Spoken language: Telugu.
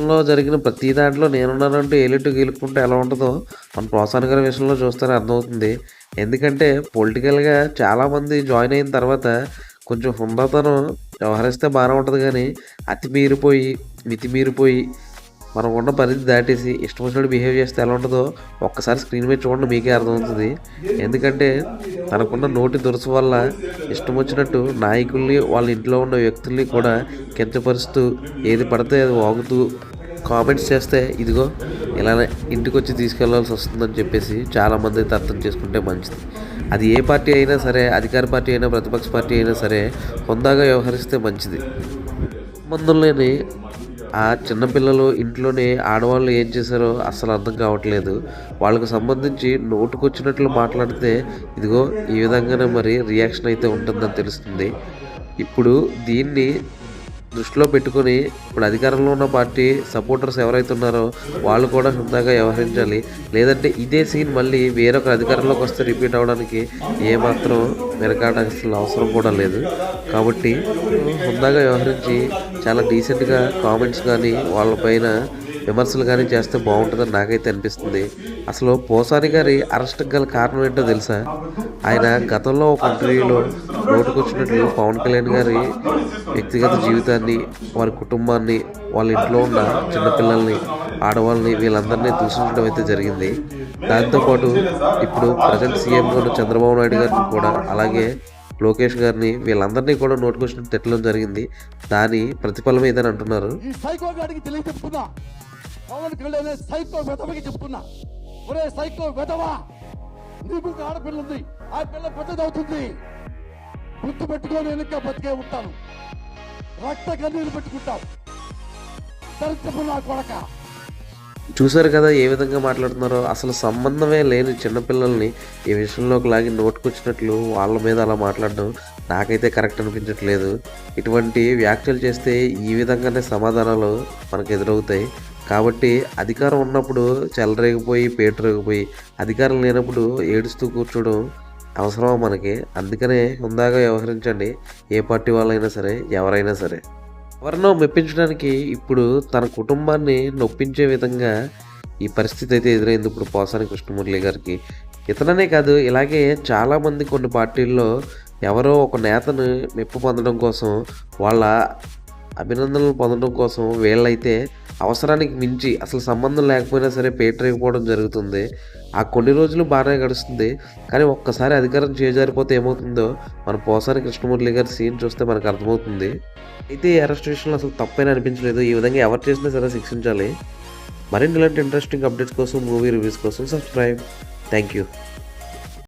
లో జరిగిన ప్రతి దాంట్లో నేనున్నానంటూ ఏలిట్టు గీలుకుంటే ఎలా ఉంటుందో మన ప్రోత్సాహన గారి విషయంలో చూస్తేనే అర్థమవుతుంది. ఎందుకంటే పొలిటికల్‌గా చాలామంది జాయిన్ అయిన తర్వాత కొంచెం హుందాతనం వ్యవహరిస్తే బానే ఉంటది గానీ, అతి మీరిపోయి, మితిమీరిపోయి మనకున్న పరిధి దాటేసి ఇష్టం వచ్చినట్టు బిహేవ్ చేస్తే ఎలా ఉంటదో ఒక్కసారి స్క్రీన్ మీద చూడండి మీకే అర్థమవుతది. ఎందుకంటే తనకున్న నోటి దురుసు వల్ల ఇష్టం వచ్చినట్టు నాయకుల్ని, వాళ్ళ ఇంట్లో ఉన్న వ్యక్తుల్ని కూడా కించపరుస్తూ ఏది పడితే అది వాగుతూ కామెంట్స్ చేస్తే ఇదిగో ఇలానే ఇంటికొచ్చి తీసుకెళ్లాల్సి వస్తుందని చెప్పేసి చాలామంది అయితే అర్థం చేసుకుంటే మంచిది. అది ఏ పార్టీ అయినా సరే, అధికార పార్టీ అయినా, ప్రతిపక్ష పార్టీ అయినా సరే హుందాగా వ్యవహరిస్తే మంచిది. సంబంధం లేని ఆ చిన్నపిల్లలు ఇంట్లోనే ఆడవాళ్ళు ఏం చేశారో అస్సలు అర్థం కావట్లేదు. వాళ్ళకు సంబంధించి నోటుకొచ్చినట్లు మాట్లాడితే ఇదిగో ఈ విధంగానే మరి రియాక్షన్ అయితే ఉంటుందని తెలుస్తుంది. ఇప్పుడు దీన్ని దృష్టిలో పెట్టుకొని ఇప్పుడు అధికారంలో ఉన్న పార్టీ సపోర్టర్స్ ఎవరైతే ఉన్నారో వాళ్ళు కూడా హుందాగా వ్యవహరించాలి. లేదంటే ఇదే సీన్ మళ్ళీ వేరొక అధికారంలోకి వస్తే రిపీట్ అవ్వడానికి ఏమాత్రం వెనకాడాల్సిన అవసరం కూడా లేదు. కాబట్టి హుందాగా వ్యవహరించి చాలా డీసెంట్‌గా కామెంట్స్ కానీ వాళ్ళపైన విమర్శలు కానీ చేస్తే బాగుంటుందని నాకైతే అనిపిస్తుంది. అసలు పోసాని గారి అరెస్ట్‌కి గల కారణం ఏంటో తెలుసా? ఆయన గతంలో ఒక ఇంటర్వ్యూలో నోటికొచ్చినట్లు పవన్ కళ్యాణ్ గారి వ్యక్తిగత జీవితాన్ని, వారి కుటుంబాన్ని, వాళ్ళ ఇంట్లో ఉన్న చిన్నపిల్లల్ని, ఆడవాళ్ళని వీళ్ళందరినీ దూషించడం అయితే జరిగింది. దాంతోపాటు ఇప్పుడు ప్రజెంట్ సీఎంగా ఉన్న చంద్రబాబు నాయుడు గారిని కూడా, అలాగే లోకేష్ గారిని వీళ్ళందరినీ కూడా నోటికొచ్చినట్టు తిట్టడం జరిగింది. దాని ప్రతిఫలం ఇదని అంటున్నారు. ఈ సైకో గాడికి తెలియ చెప్తున్నా, పవన్ కళ్యాణ్ సైకో వెధవకి చెప్తున్నా, ఒరే సైకో వెధవా, నీకు ఒక ఆడపిల్ల ఉంది, ఆ పిల్ల పెద్దదవుతుంది, గుర్తు పెట్టుకొని వెనుక బతికే ఉంటాను, రక్త కన్నీరు పెట్టుకుంటావు, దరిద్రపు నా కొడక. చూశారు కదా ఏ విధంగా మాట్లాడుతున్నారో. అసలు సంబంధమే లేని చిన్నపిల్లల్ని ఈ విషయంలోకి లాగి నోటుకొచ్చినట్లు వాళ్ళ మీద అలా మాట్లాడడం నాకైతే కరెక్ట్ అనిపించట్లేదు. ఇటువంటి వ్యాఖ్యలు చేస్తే ఈ విధంగానే సమాధానాలు మనకు ఎదురవుతాయి. కాబట్టి అధికారం ఉన్నప్పుడు చెలరేగిపోయి పేటరేగిపోయి, అధికారం లేనప్పుడు ఏడుస్తూ కూర్చోవడం అవసరమా మనకి? అందుకనే హుందాగా వ్యవహరించండి, ఏ పార్టీ వాళ్ళైనా సరే, ఎవరైనా సరే. ఎవరినో మెప్పించడానికి ఇప్పుడు తన కుటుంబాన్ని నొప్పించే విధంగా ఈ పరిస్థితి అయితే ఎదురైంది ఇప్పుడు పోసాని కృష్ణమురళి గారికి. ఇతననే కాదు, ఇలాగే చాలామంది కొన్ని పార్టీల్లో ఎవరో ఒక నేతను మెప్పు పొందడం కోసం, వాళ్ళ అభినందనలు పొందడం కోసం వీళ్ళైతే అవసరానికి మించి అసలు సంబంధం లేకపోయినా సరే పేటరేగిపోవడం జరుగుతుంది. ఆ కొన్ని రోజులు బాగానే గడుస్తుంది. కానీ ఒక్కసారి అధికారం చేజారిపోతే ఏమవుతుందో మన పోసాని కృష్ణమురళి గారి సీన్ చూస్తే మనకు అర్థమవుతుంది. అయితే ఈ అరెస్ట్ విషయంలో అసలు తప్పైనా అనిపించలేదు. ఈ విధంగా ఎవరు చేసినా సరే శిక్షించాలి. మరిన్ని ఇలాంటి ఇంట్రెస్టింగ్ అప్డేట్స్ కోసం, మూవీ రివ్యూస్ కోసం సబ్స్క్రైబ్. Thank you.